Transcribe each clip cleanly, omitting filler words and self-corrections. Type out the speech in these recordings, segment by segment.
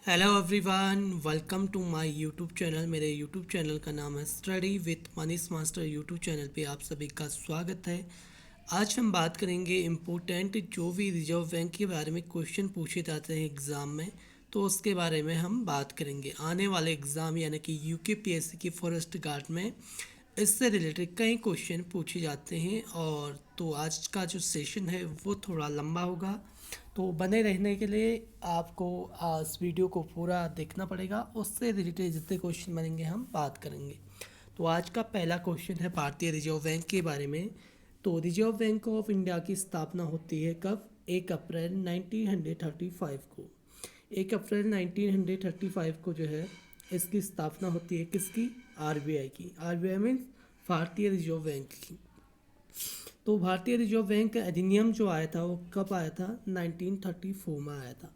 Hello everyone, welcome to my YouTube channel. मेरे YouTube channel का नाम है study with Manish master. YouTube channel पे आप सभी का स्वागत है। आज हम बात करेंगे इम्पोर्टेंट जो भी रिजर्व बैंक के बारे में क्वेश्चन पूछे जाते हैं एग्ज़ाम में, तो उसके बारे में हम बात करेंगे। आने वाले एग्ज़ाम यानी कि यूकेपीएससी की फॉरेस्ट गार्ड में इससे रिलेटेड कई क्वेश्चन पूछे जाते हैं। और तो आज का जो सेशन है वो थोड़ा लंबा होगा, तो बने रहने के लिए आपको इस वीडियो को पूरा देखना पड़ेगा। उससे रिलेटेड जितने क्वेश्चन बनेंगे हम बात करेंगे। तो आज का पहला क्वेश्चन है भारतीय रिजर्व बैंक के बारे में। तो रिजर्व बैंक ऑफ इंडिया की स्थापना होती है कब? 1 अप्रैल 1935 को। 1 अप्रैल 1935 को जो है इसकी स्थापना होती है। किसकी? आरबीआई की। आरबीआई मीन्स भारतीय रिजर्व बैंक की। तो भारतीय रिजर्व बैंक का अधिनियम जो आया था वो कब आया था? 1934 में आया था।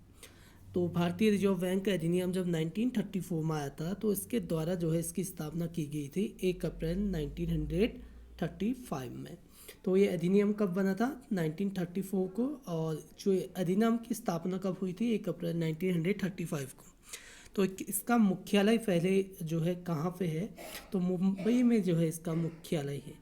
तो भारतीय रिजर्व बैंक का अधिनियम जब 1934 में आया था तो इसके द्वारा जो है इसकी स्थापना की गई थी 1 अप्रैल 1935 में। तो ये अधिनियम कब बना था? 1934 को। और जो अधिनियम की स्थापना कब हुई थी? 1 अप्रैल 1935 को। तो इसका मुख्यालय पहले जो है कहाँ पे है? तो मुंबई में जो है इसका मुख्यालय है।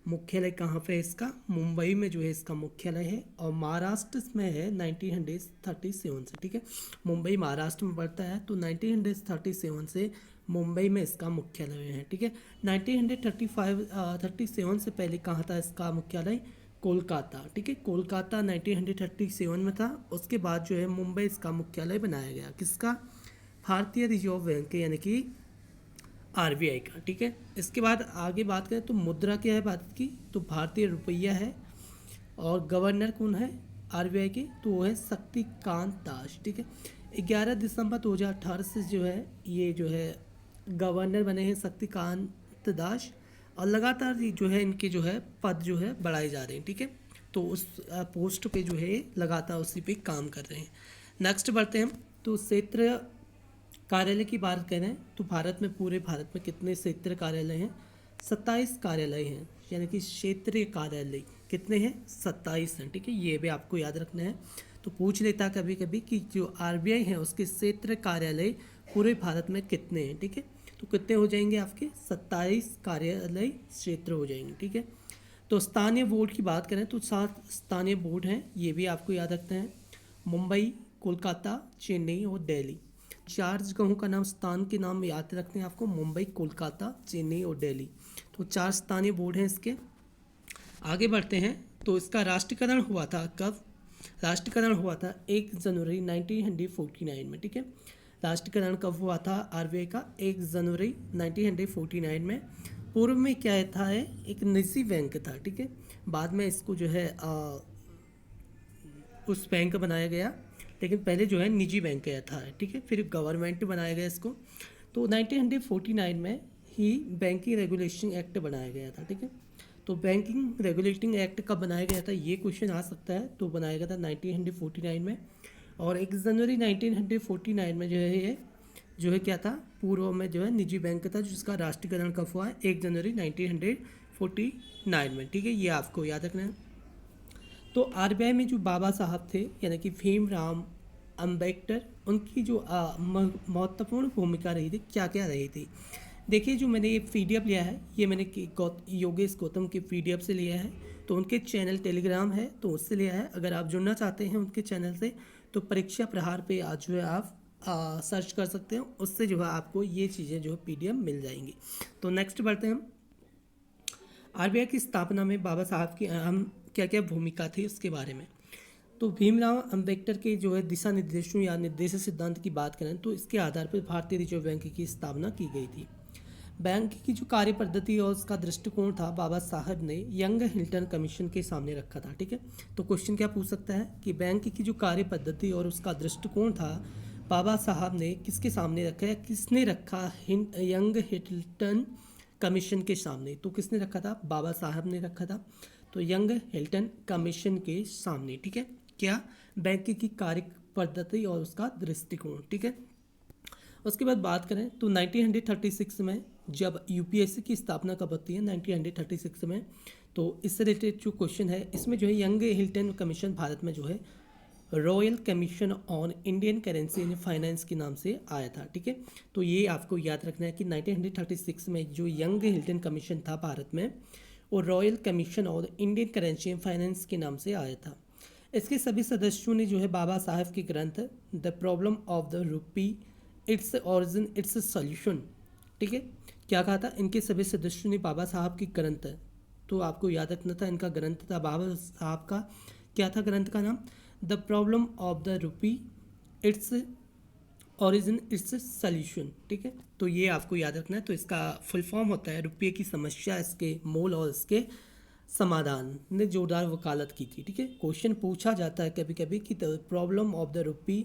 मुख्यालय कहाँ पे है इसका? मुंबई में जो है इसका मुख्यालय है। और महाराष्ट्र में है 1937 से। ठीक है, मुंबई महाराष्ट्र में पड़ता है, तो 1937 से मुंबई में इसका मुख्यालय है। ठीक है, 1937 से पहले कहाँ था इसका मुख्यालय? कोलकाता। ठीक है, कोलकाता 1937 में था। उसके बाद जो है मुंबई इसका मुख्यालय बनाया गया। किसका? भारतीय रिजर्व बैंक यानी कि आरबीआई का। ठीक है, इसके बाद आगे बात करें तो मुद्रा क्या है भारत की? तो भारतीय रुपया है। और गवर्नर कौन है आरबीआई के? तो वो है शक्तिकांत दास। ठीक है, 11 दिसंबर 2018 से जो है ये जो है गवर्नर बने हैं शक्तिकांत दास। और लगातार ये जो है इनके जो है पद जो है बढ़ाए जा रहे हैं। ठीक है, तो उस पोस्ट पे जो है लगातार उसी पे काम कर रहे हैं। नेक्स्ट बढ़ते हैं। तो क्षेत्र कार्यालय की बात करें तो भारत में, पूरे भारत में कितने क्षेत्र कार्यालय हैं? 27 कार्यालय हैं। यानी कि क्षेत्रीय कार्यालय कितने हैं? 27 हैं। ठीक है, ये भी आपको याद रखना है। तो पूछ लेता कभी कभी कि जो आरबीआई है उसके क्षेत्र कार्यालय पूरे भारत में कितने हैं। ठीक है, तो कितने हो जाएंगे आपके? 27 कार्यालय क्षेत्र हो जाएंगे। ठीक है, तो स्थानीय बोर्ड की बात करें तो 7 स्थानीय बोर्ड हैं, ये भी आपको याद रखना है। मुंबई, कोलकाता, चेन्नई और दिल्ली। 4 जगहों का नाम, स्थान के नाम याद रखने हैं आपको। मुंबई, कोलकाता, चेन्नई और दिल्ली। तो 4 स्थानीय बोर्ड हैं इसके। आगे बढ़ते हैं। तो इसका राष्ट्रीयकरण हुआ था कब? राष्ट्रीयकरण हुआ था 1 जनवरी 1949 में। ठीक है, राष्ट्रीयकरण कब हुआ था आरबीआई का? 1 जनवरी 1949 में। पूर्व में क्या था? एक निजी बैंक था। ठीक है, बाद में इसको जो है उस बैंक बनाया गया, लेकिन पहले जो है निजी बैंक था। ठीक है, फिर गवर्नमेंट बनाया गया इसको। तो 1949 में ही बैंकिंग रेगुलेशन एक्ट बनाया गया था। ठीक है, तो बैंकिंग रेगुलेटिंग एक्ट कब बनाया गया था ये क्वेश्चन आ सकता है। तो बनाया गया था 1949 में। और 1 जनवरी 1949 में जो है ये जो है क्या था? पूर्व में जो है निजी बैंक था, जिसका राष्ट्रीयकरण कब हुआ है? 1 जनवरी 1949 में। ठीक है, ये आपको याद रखना है। तो आरबीआई में जो बाबा साहब थे यानी कि भीमराव अम्बेडकर, उनकी जो महत्वपूर्ण भूमिका रही थी, क्या क्या रही थी? देखिए, जो मैंने ये पीडीएफ लिया है ये मैंने योगेश गौतम के पीडीएफ से लिया है। तो उनके चैनल टेलीग्राम है तो उससे लिया है। अगर आप जुड़ना चाहते हैं उनके चैनल से तो परीक्षा प्रहार पे आज जो है आप सर्च कर सकते हो। उससे जो है आपको ये चीज़ें जो है पीडीएफ मिल जाएंगी। तो नेक्स्ट बढ़ते हैं हम। आरबीआई की स्थापना में बाबा साहब की अहम क्या क्या भूमिका थी उसके बारे में। तो भीमराव अंबेडकर के जो है दिशा निर्देशों या निर्देश सिद्धांत की बात करें तो इसके आधार पर भारतीय रिजर्व बैंक की स्थापना की गई थी। बैंक की जो कार्य पद्धति और उसका दृष्टिकोण था बाबा साहब ने यंग हिल्टन कमीशन के सामने रखा था। ठीक है, तो क्वेश्चन क्या पूछ सकता है कि बैंक की जो कार्य पद्धति और उसका दृष्टिकोण था बाबा साहब ने किसके सामने रखा है? किसने रखा? यंग हिल्टन कमीशन के सामने। तो किसने रखा था? बाबा साहब ने रखा था। तो यंग हिल्टन कमीशन के सामने। ठीक है, क्या? बैंक की कार्य पद्धति और उसका दृष्टिकोण। ठीक है, उसके बाद बात करें तो 1936 में जब यूपीएससी की स्थापना कब होती है? 1936 में। तो इससे रिलेटेड जो क्वेश्चन है इसमें जो है यंग हिल्टन कमीशन भारत में जो है royal commission on Indian currency and finance के नाम से आया था, ठीक है। तो ये आपको याद रखना है कि 1936 में जो यंग हिल्टन कमीशन था भारत में, वो royal commission on Indian currency and finance के नाम से आया था। इसके सभी सदस्यों ने जो है बाबा साहब के ग्रंथ the problem of the rupee, its origin, it's solution, ठीक है, क्या कहा था, इनके सभी सदस्यों ने बाबा साहब की ग्रंथ, तो आपको याद रखना था इनका ग्रंथ था बाबा साहब का, क्या था ग्रंथ का नाम, the problem of the rupee, its origin, it's solution, ठीक है। तो ये आपको याद रखना है। तो इसका फुल फॉर्म होता है रुपये की समस्या, इसके मूल और इसके समाधान ने जोरदार वकालत की थी, ठीक है। क्वेश्चन पूछा जाता है कभी कभी कि the problem of the rupee,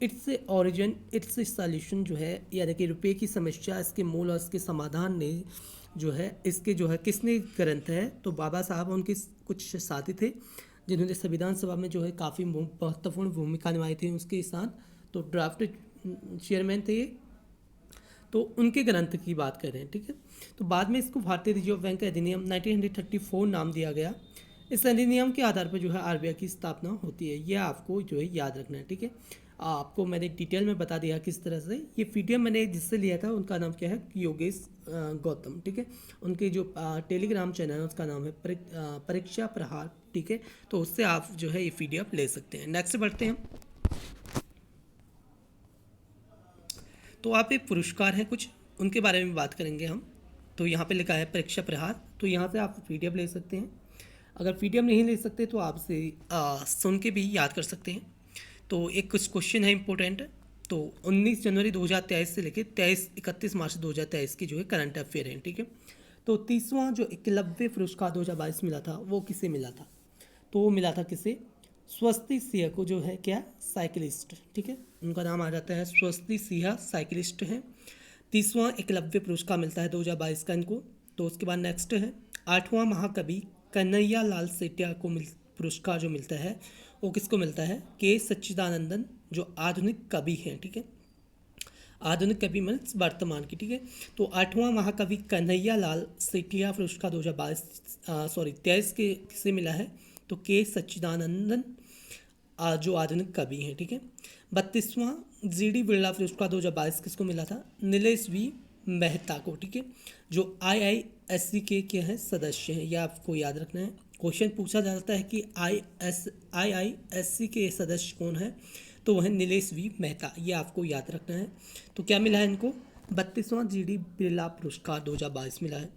its origin, it's solution जो है, यानी कि रुपये की समस्या, इसके मूल और इसके समाधान ने जो है, इसके जो है किसने ग्रंथ है, तो बाबा साहब उनके कुछ साथी थे जिन्होंने संविधान सभा में जो है काफ़ी महत्वपूर्ण भूमिका निभाई थी उसके साथ, तो ड्राफ्ट चेयरमैन थे ये, तो उनके ग्रंथ की बात कर रहे हैं, ठीक है। तो बाद में इसको भारतीय रिजर्व बैंक अधिनियम 1934 नाम दिया गया। इस अधिनियम के आधार पर जो है आरबीआई की स्थापना होती है, यह आपको जो है याद रखना है, ठीक है। आपको मैंने डिटेल में बता दिया किस तरह से। ये पीडीएफ मैंने जिससे लिया था उनका नाम क्या है, योगेश गौतम, ठीक है। उनके जो टेलीग्राम चैनल है उसका नाम है परीक्षा प्रहार, ठीक है। तो उससे आप जो है ये पीडीएफ ले सकते हैं। नेक्स्ट बढ़ते हैं। तो आप एक पुरस्कार हैं कुछ, उनके बारे में बात करेंगे हम। तो यहाँ पे लिखा है परीक्षा प्रहार, तो यहाँ से आप पीडीएफ ले सकते हैं। अगर पीडीएफ नहीं ले सकते तो आप से सुन के भी याद कर सकते हैं। तो एक कुछ क्वेश्चन है इंपॉर्टेंट। तो 19 जनवरी 2023 से लेकर 31 मार्च 2023 की जो है करंट अफेयर है, ठीक है। तो 30वां जो एकलव्य पुरस्कार 2022 मिला था वो किसे मिला था, तो वो मिला था किसे, स्वस्ति सिंह को, जो है क्या, साइकिलिस्ट, ठीक है। उनका नाम आ जाता है स्वस्ति सिंह, साइकिलिस्ट है। 30वां एकलव्य पुरस्कार मिलता है 2022 का इनको। तो उसके बाद नेक्स्ट है 8वां महाकवि कन्हैया लाल सेठिया को पुरस्कार जो मिलता है वो किसको मिलता है, के सच्चिदानंदन, जो आधुनिक कवि हैं, ठीक है। आधुनिक कवि मीन्स वर्तमान की, ठीक है। तो 8वां महाकवि कन्हैया लाल सेठिया पुरस्कार 2023 के किसे मिला है, तो के सच्चिदानंदन, जो आधुनिक कवि हैं, ठीक है। 32वां जीडी बिरला पुरस्कार 2022 किसको मिला था, नीलेश वी मेहता को, ठीक है, जो IISc के क्या है सदस्य हैं, यह आपको याद रखना है। क्वेश्चन पूछा जाता है कि IISc के सदस्य कौन है, तो वह नीलेश वी मेहता, ये आपको याद रखना है। तो क्या मिला है इनको, 32वां जीडी बिरला पुरस्कार 2022 मिला है।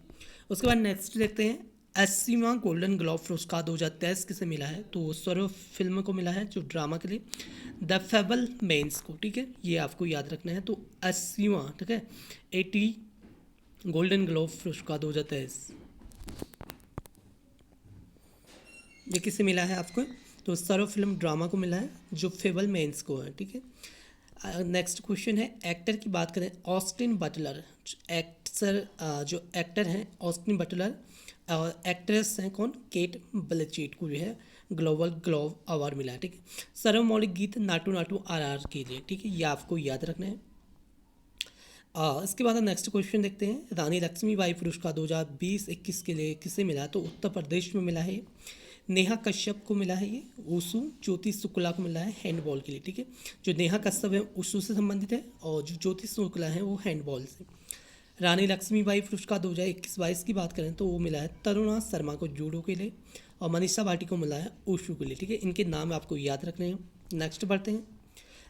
उसके बाद नेक्स्ट देखते हैं 80वां गोल्डन ग्लोब पुरस्कार 2023 किसे मिला है, तो स्वरूप फिल्म को मिला है, जो ड्रामा के लिए, द फेबल मेंस को, ठीक है, ये आपको याद रखना है। तो 80वां, ठीक है, 80 गोल्डन ग्लोब पुरस्कार 2023 ये किसे मिला है आपको, तो सर्व फिल्म ड्रामा को मिला है, जो फेबल मेंस को है, ठीक है। नेक्स्ट क्वेश्चन है एक्टर की बात करें, ऑस्टिन बटलर, जो एक्टर हैं ऑस्टिन बटलर, और एक्ट्रेस हैं कौन, केट ब्लैंचेट को जो है ग्लोबल ग्लोब अवार्ड मिला है, ठीक है। सर्वमौलिक गीत नाटू नाटू RR के लिए, ठीक है, ये आपको याद रखना है। इसके बाद हम नेक्स्ट क्वेश्चन देखते हैं, रानी लक्ष्मीबाई पुरस्कार 2020-21 के लिए किसे मिला, तो उत्तर प्रदेश में मिला है। नेहा कश्यप को मिला है ये ऊसू, ज्योति शुक्ला को मिला है हैंडबॉल के लिए, ठीक है। जो नेहा कश्यप है ऊसू से संबंधित है और जो ज्योति शुक्ला है वो हैंडबॉल से। रानी लक्ष्मीबाई पुरस्कार 2021-22 की बात करें तो वो मिला है तरुणा शर्मा को जूडो के लिए और मनीषा भाटी को मिला है ऊशू के लिए, ठीक है। इनके नाम आपको याद रखने हैं। नेक्स्ट बढ़ते हैं,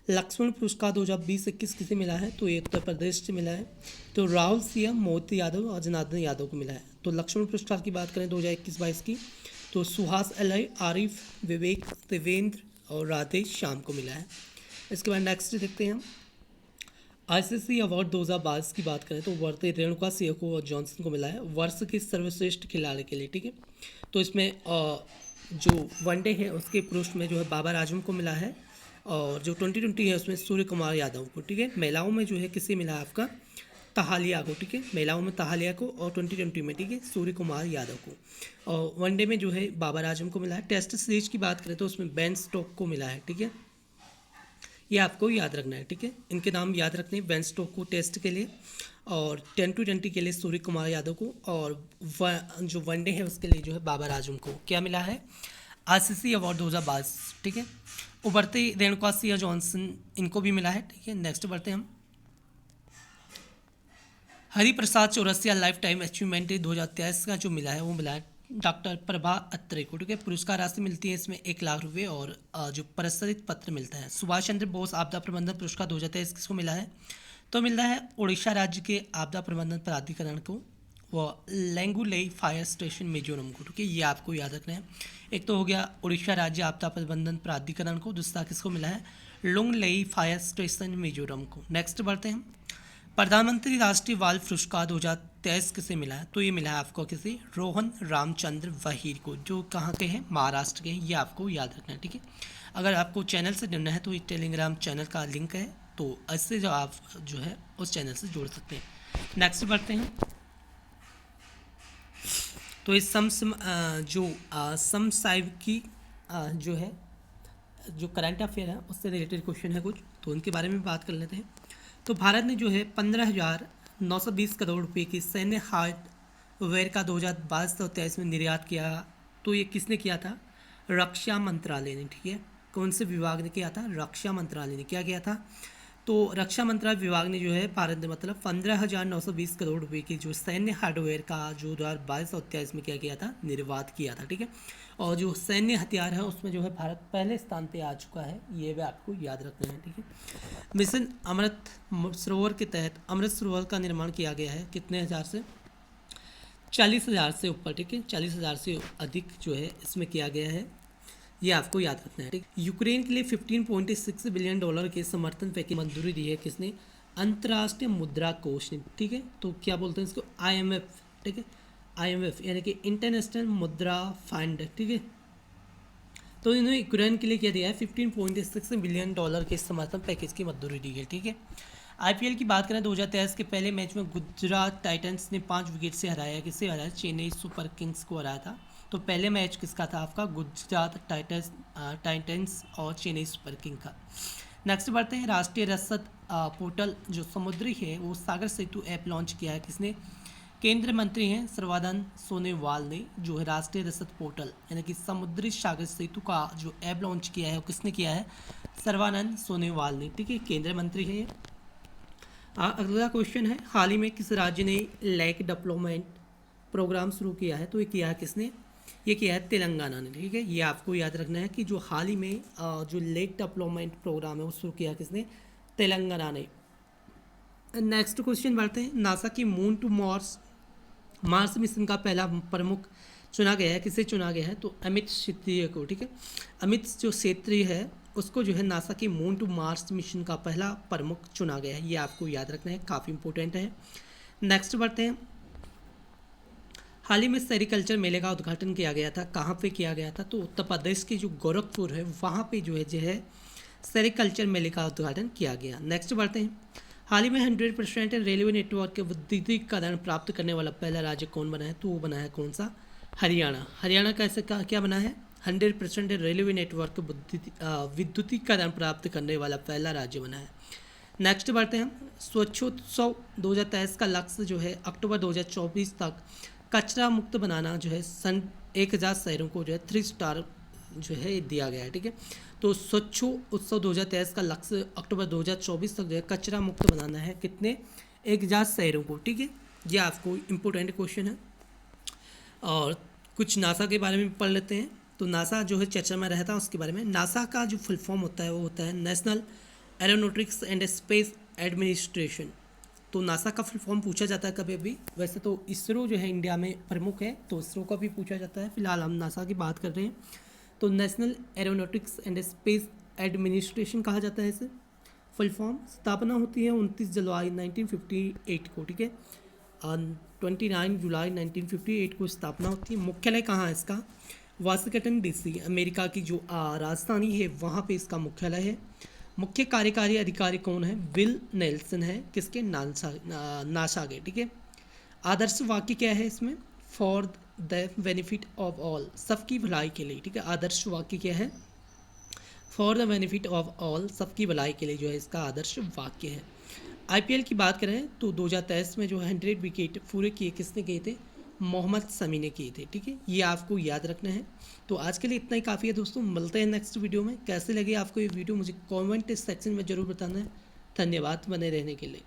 लक्ष्मण पुरस्कार 2020-21 किसे मिला है, तो ये उत्तर प्रदेश से मिला है। तो राहुल सिंह, मोती यादव और जनार्दन यादव को मिला है। तो लक्ष्मण पुरस्कार की बात करें 2021-22 की, तो सुहास अलय, आरिफ, विवेक, देवेंद्र और राधे श्याम को मिला है। इसके बाद नेक्स्ट देखते हैं हम ICC अवार्ड 2022 की बात करें तो वर्ते रेणुका सिंह को और जॉनसन को मिला है वर्ष के सर्वश्रेष्ठ खिलाड़ी के लिए, ठीक है। तो इसमें जो वनडे है उसके पुरुष में जो है बाबर आजम को मिला है और जो 2020 है उसमें सूर्य कुमार यादव को, ठीक है। महिलाओं में जो है किसे मिला है आपका, तहालिया को, ठीक है। महिलाओं में तहालिया को और 2020 में, ठीक है, सूर्य कुमार यादव को। और वनडे में जो है बाबर आजम को मिला है। टेस्ट सीरीज की बात करें तो उसमें बेन स्टोक को मिला है, ठीक है। ये आपको याद रखना है, ठीक है। इनके नाम याद रखने हैं, बेन स्टोक को टेस्ट के लिए और 10-20 के लिए सूर्य कुमार यादव को और जो वनडे है उसके लिए जो है बाबर आजम को क्या मिला है, आईसीसी अवार्ड 2022, ठीक है। उभरते रेणुका सिंह जॉनसन, इनको भी मिला है, ठीक है। नेक्स्ट बढ़ते हैं हम। Hariprasad Chaurasia life time achievement 2023 का जो मिला है वो मिला है डॉक्टर प्रभा अत्रे को, ठीक है। पुरस्कार राशि मिलती है इसमें 1,00,000 रुपये और जो पुरस्कृत पत्र मिलता है। सुभाष चंद्र बोस आपदा प्रबंधन पुरस्कार 2023 किसको मिला है? तो मिल रहा है उड़ीसा राज्य के आपदा प्रबंधन प्राधिकरण को, वो लेंगुलेई फायर स्टेशन मिजोरम को, ठीक है। ये आपको याद रखना है। एक तो हो गया उड़ीसा राज्य आपदा प्रबंधन प्राधिकरण को, दूसरा किसको मिला है? लुंगलेई फायर स्टेशन मिजोरम को। नेक्स्ट बढ़ते हैं। प्रधानमंत्री राष्ट्रीय बाल पुरस्कार 2023 किसे मिला है? तो ये मिला है आपको किसे? रोहन रामचंद्र वहीर को, जो कहाँ के हैं? महाराष्ट्र के हैं। ये आपको याद रखना है, ठीक है। अगर आपको चैनल से जुड़ना है तो ये टेलीग्राम चैनल का लिंक है, तो इससे जो आप जो है उस चैनल से जुड़ सकते हैं। नेक्स्ट बढ़ते हैं। तो इस समसामयिक की जो है जो करंट अफेयर है उससे रिलेटेड क्वेश्चन है कुछ, तो उनके बारे में बात कर लेते हैं। तो भारत ने जो है 15,920 करोड़ रुपए की सैन्य हार्डवेयर का 2022-23 में निर्यात किया। तो ये किसने किया था? रक्षा मंत्रालय ने, ठीक है। कौन से विभाग ने किया था? रक्षा मंत्रालय ने क्या किया था? तो रक्षा मंत्रालय विभाग ने जो है भारत ने मतलब 15,920 करोड़ रुपए की जो सैन्य हार्डवेयर का जो 2022-23 में क्या किया था? निर्यात किया था, ठीक है। और जो सैन्य हथियार है उसमें जो है भारत पहले स्थान पे आ चुका है, ये भी आपको याद रखना है, ठीक है। मिशन अमृत सरोवर के तहत अमृत सरोवर का निर्माण किया गया है कितने हज़ार से? 40,000 से ऊपर, ठीक है। 40,000 से अधिक जो है इसमें किया गया है, ये आपको याद रखना है, ठीक। यूक्रेन के लिए $15.6 बिलियन के समर्थन पैकेज मंजूरी दी है किसने? अंतर्राष्ट्रीय मुद्रा कोष ने, ठीक है। तो क्या बोलते हैं इसको? IMF, ठीक है। IMF यानी कि इंटरनेशनल मुद्रा फंड, ठीक है। तो इन्होंने यूक्रेन के लिए क्या दिया है? $15.6 बिलियन के समर्थन पैकेज की मंजूरी दी है, ठीक है। IPL की बात करें 2023 के पहले मैच में गुजरात टाइटंस ने 5 विकेट से हराया। किससे हराया? चेन्नई सुपर किंग्स को हराया था। तो पहले मैच किसका था आपका? गुजरात टाइटंस और चेन्नई सुपर किंग का। नेक्स्ट बढ़ते हैं। राष्ट्रीय रसद पोर्टल जो समुद्री है वो सागर सेतु ऐप लॉन्च किया है किसने? केंद्रीय मंत्री हैं सर्बानंद सोनोवाल ने जो है राष्ट्रीय रसद पोर्टल यानी कि समुद्री सागर सेतु का जो ऐप लॉन्च किया है वो किसने किया है? सर्बानंद सोनोवाल ने, ठीक है। केंद्रीय मंत्री है। अगला क्वेश्चन है, हाल ही में किस राज्य ने लेक डेवलपमेंट प्रोग्राम शुरू किया है? तो ये किया है किसने? ये किया है तेलंगाना ने, ठीक है। ये आपको याद रखना है कि जो हाल ही में जो लेक डेवलपमेंट प्रोग्राम है वो शुरू किया किसने? तेलंगाना ने। नेक्स्ट क्वेश्चन बढ़ते हैं। नासा की मून टू मार्स मिशन का पहला प्रमुख चुना गया है, किसे चुना गया है? तो अमित क्षेत्रीय को, ठीक है। अमित जो क्षेत्रीय है उसको जो है नासा की मून टू मार्स मिशन का पहला प्रमुख चुना गया है, ये आपको याद रखना है, काफ़ी इंपॉर्टेंट है। नेक्स्ट बढ़ते हैं। हाल ही में सेरिकल्चर मेले का उद्घाटन किया गया था, कहाँ पे किया गया था? तो उत्तर प्रदेश की जो गोरखपुर है वहाँ पे जो है सेरिकल्चर मेले का उद्घाटन किया गया। नेक्स्ट बढ़ते हैं। हाल ही में 100% रेलवे नेटवर्क के विद्युतीकरण प्राप्त करने वाला पहला राज्य कौन बना है? तो वो बना है कौन सा? हरियाणा। हरियाणा कैसे क्या बना है? 100% रेलवे नेटवर्क विद्युतीकरण प्राप्त करने वाला पहला राज्य बना है। नेक्स्ट बढ़ते हैं। स्वच्छोत्सव 2023 का लक्ष्य जो है अक्टूबर 2024 तक कचरा मुक्त बनाना जो है 1000 शहरों को जो है 3 स्टार जो है दिया गया है, ठीक है। तो स्वच्छ उत्सव 2023 का लक्ष्य अक्टूबर 2024 तक जो है कचरा मुक्त बनाना है कितने? 1000 शहरों को, ठीक है। ये आपको इम्पोर्टेंट क्वेश्चन है। और कुछ नासा के बारे में पढ़ लेते हैं। तो नासा जो है चर्चा में रहता है उसके बारे में। नासा का जो फुल फॉर्म होता है वो होता है national aeronautics and space administration. तो नासा का फुल फॉर्म पूछा जाता है कभी भी। वैसे तो इसरो जो है इंडिया में प्रमुख है, तो इसरो का भी पूछा जाता है। फिलहाल हम नासा की बात कर रहे हैं। तो national aeronautics and space administration कहा जाता है इसे। फुल फॉर्म स्थापना होती है 29 जुलाई 1958 को, ठीक है। 29 जुलाई 1958 को स्थापना होती है। मुख्यालय कहाँ है इसका? वाशिंगटन DC, अमेरिका की जो राजधानी है वहाँ पे इसका मुख्यालय है। मुख्य कार्यकारी अधिकारी कौन है? बिल नेल्सन है, किसके? नासा के, ठीक है। आदर्श वाक्य क्या है इसमें? For the benefit of all, सबकी भलाई के लिए, ठीक है। आदर्श वाक्य क्या है? For the benefit of all, सबकी भलाई के लिए जो है इसका आदर्श वाक्य है। IPL की बात करें तो 2023 में जो 100 विकेट पूरे किए किसने किए थे? मोहम्मद शमी ने किए थे। ठीक है, ये आपको याद रखना है। तो आज के लिए इतना ही काफ़ी है दोस्तों, मिलते हैं नेक्स्ट वीडियो में। कैसे लगे आपको ये वीडियो मुझे कमेंट सेक्शन में ज़रूर बताना है। धन्यवाद बने रहने के लिए।